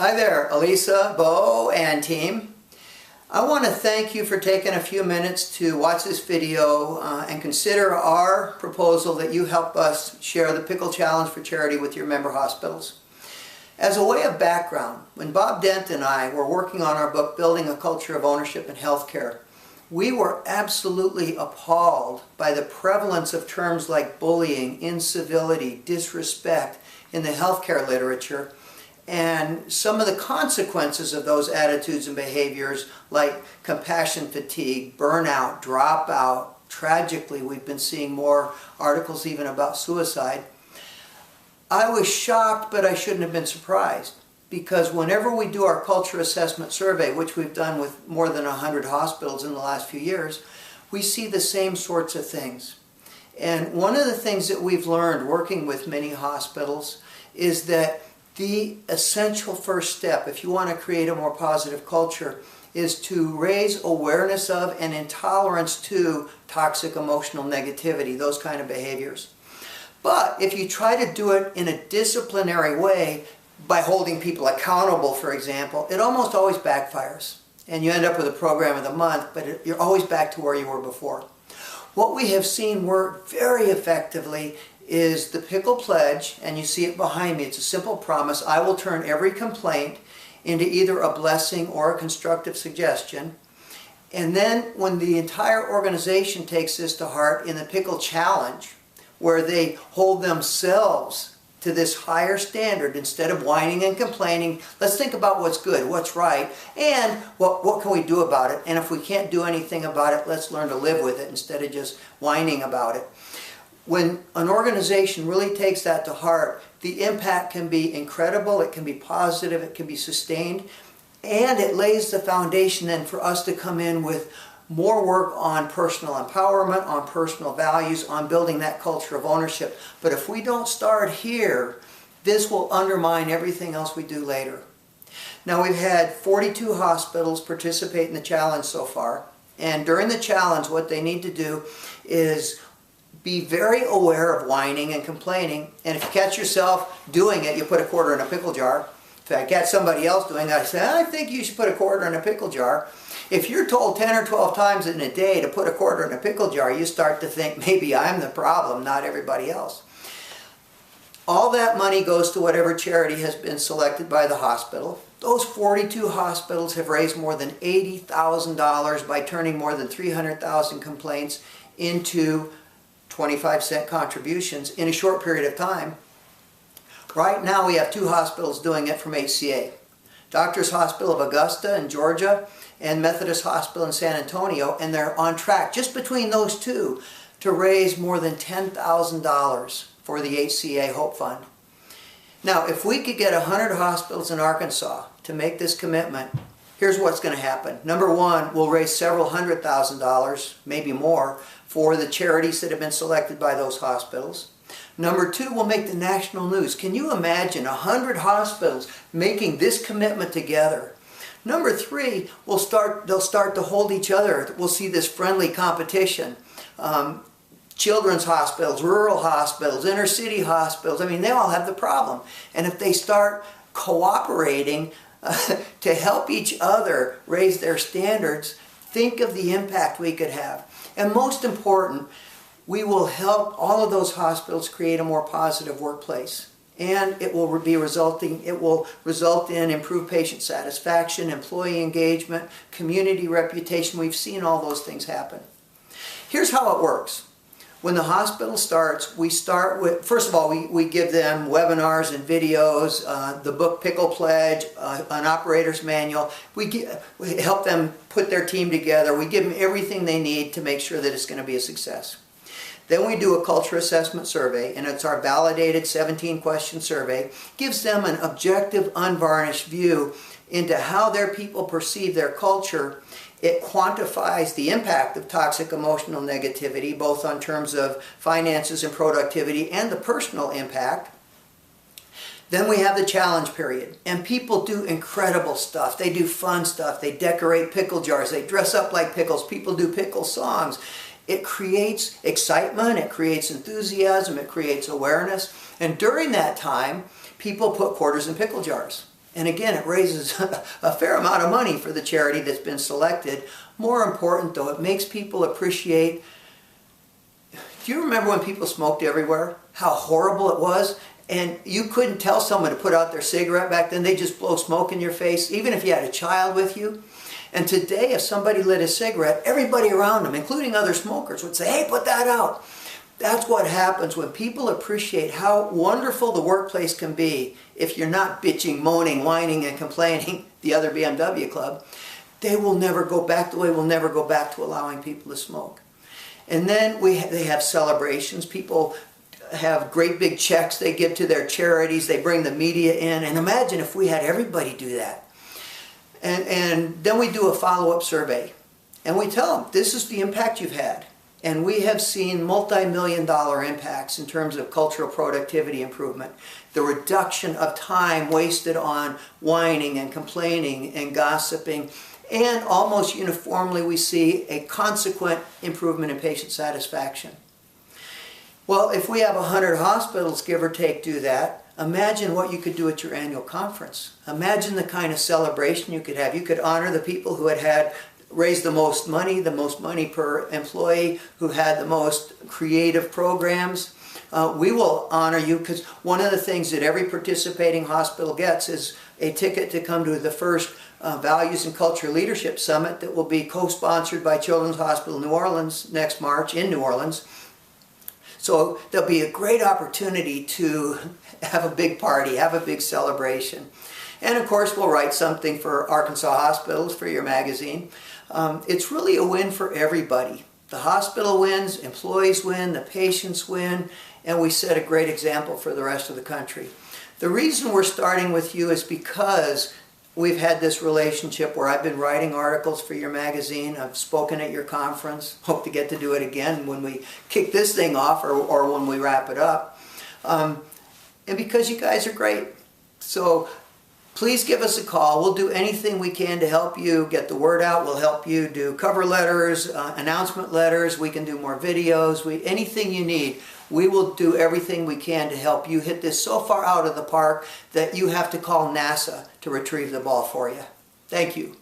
Hi there, Elisa, Bo, and team. I want to thank you for taking a few minutes to watch this video and consider our proposal that you help us share the Pickle Challenge for charity with your member hospitals. As a way of background, when Bob Dent and I were working on our book, Building a Culture of Ownership in Healthcare, we were absolutely appalled by the prevalence of terms like bullying, incivility, disrespect in the healthcare literature, and some of the consequences of those attitudes and behaviors like compassion fatigue, burnout, dropout. Tragically, we've been seeing more articles even about suicide. I was shocked, but I shouldn't have been surprised, because whenever we do our culture assessment survey, which we've done with more than 100 hospitals in the last few years, we see the same sorts of things. And one of the things that we've learned working with many hospitals is that the essential first step, if you want to create a more positive culture, is to raise awareness of and intolerance to toxic emotional negativity, those kind of behaviors. But if you try to do it in a disciplinary way, by holding people accountable, for example, it almost always backfires. And you end up with a program of the month, but you're always back to where you were before. What we have seen work very effectively is the Pickle Pledge, and you see it behind me. It's a simple promise. I will turn every complaint into either a blessing or a constructive suggestion. And then when the entire organization takes this to heart in the Pickle Challenge, where they hold themselves to this higher standard instead of whining and complaining, let's think about what's good, what's right, and what can we do about it? And if we can't do anything about it, let's learn to live with it instead of just whining about it. When an organization really takes that to heart, the impact can be incredible, it can be positive, it can be sustained, and it lays the foundation then for us to come in with more work on personal empowerment, on personal values, on building that culture of ownership. But if we don't start here, this will undermine everything else we do later. Now, we've had 42 hospitals participate in the challenge so far, and during the challenge what they need to do is be very aware of whining and complaining, and if you catch yourself doing it, you put a quarter in a pickle jar. If I catch somebody else doing it, I say, I think you should put a quarter in a pickle jar. If you're told 10 or 12 times in a day to put a quarter in a pickle jar, you start to think maybe I'm the problem, not everybody else. All that money goes to whatever charity has been selected by the hospital. Those 42 hospitals have raised more than $80,000 by turning more than 300,000 complaints into 25-cent contributions in a short period of time. Right now we have two hospitals doing it from HCA. Doctors Hospital of Augusta in Georgia and Methodist Hospital in San Antonio, and they're on track just between those two to raise more than $10,000 for the HCA Hope Fund. Now, if we could get 100 hospitals in Arkansas to make this commitment, here's what's going to happen. Number one, we'll raise several $100,000, maybe more, for the charities that have been selected by those hospitals. Number two, we'll make the national news. Can you imagine 100 hospitals making this commitment together? Number three, they'll start to hold each other. We'll see this friendly competition. Children's hospitals, rural hospitals, inner city hospitals, I mean, they all have the problem. And if they start cooperating to help each other raise their standards, think of the impact we could have. And most important, we will help all of those hospitals create a more positive workplace. And it will result in improved patient satisfaction, employee engagement, community reputation. We've seen all those things happen. Here's how it works. When the hospital starts, we start with, first of all, we give them webinars and videos, the book Pickle Pledge, an operator's manual. We help them put their team together. We give them everything they need to make sure that it's going to be a success. Then we do a culture assessment survey, and it's our validated 17-question survey. Gives them an objective, unvarnished view into how their people perceive their culture. It quantifies the impact of toxic emotional negativity, both on terms of finances and productivity and the personal impact. Then we have the challenge period, and people do incredible stuff. They do fun stuff. They decorate pickle jars. They dress up like pickles. People do pickle songs. It creates excitement, it creates enthusiasm, it creates awareness. And during that time, people put quarters in pickle jars. And again, it raises a fair amount of money for the charity that's been selected. More important though, it makes people appreciate. Do you remember when people smoked everywhere? How horrible it was? And you couldn't tell someone to put out their cigarette back then. They just blow smoke in your face, even if you had a child with you. And today, if somebody lit a cigarette, everybody around them, including other smokers, would say, hey, put that out. That's what happens when people appreciate how wonderful the workplace can be if you're not bitching, moaning, whining, and complaining, the other BMW club. They will never go back, the way we'll never go back to allowing people to smoke. And then they have celebrations. People have great big checks they give to their charities. They bring the media in. And imagine if we had everybody do that. And then we do a follow-up survey. And we tell them, this is the impact you've had. And we have seen multi-million-dollar impacts in terms of cultural productivity improvement. The reduction of time wasted on whining and complaining and gossiping. And almost uniformly we see a consequent improvement in patient satisfaction. Well, if we have 100 hospitals, give or take, do that, imagine what you could do at your annual conference. Imagine the kind of celebration you could have. You could honor the people who had raised the most money per employee, who had the most creative programs. We will honor you because one of the things that every participating hospital gets is a ticket to come to the first Values and Culture Leadership Summit that will be co-sponsored by Children's Hospital New Orleans next March in New Orleans. So there'll be a great opportunity to have a big party, have a big celebration. And of course we'll write something for Arkansas Hospitals for your magazine. It's really a win for everybody. The hospital wins, employees win, the patients win, and we set a great example for the rest of the country. The reason we're starting with you is because we've had this relationship where I've been writing articles for your magazine. I've spoken at your conference. Hope to get to do it again when we kick this thing off or when we wrap it up. And because you guys are great. So please give us a call. We'll do anything we can to help you get the word out. We'll help you do cover letters, announcement letters. We can do more videos. Anything you need. We will do everything we can to help you hit this so far out of the park that you have to call NASA to retrieve the ball for you. Thank you.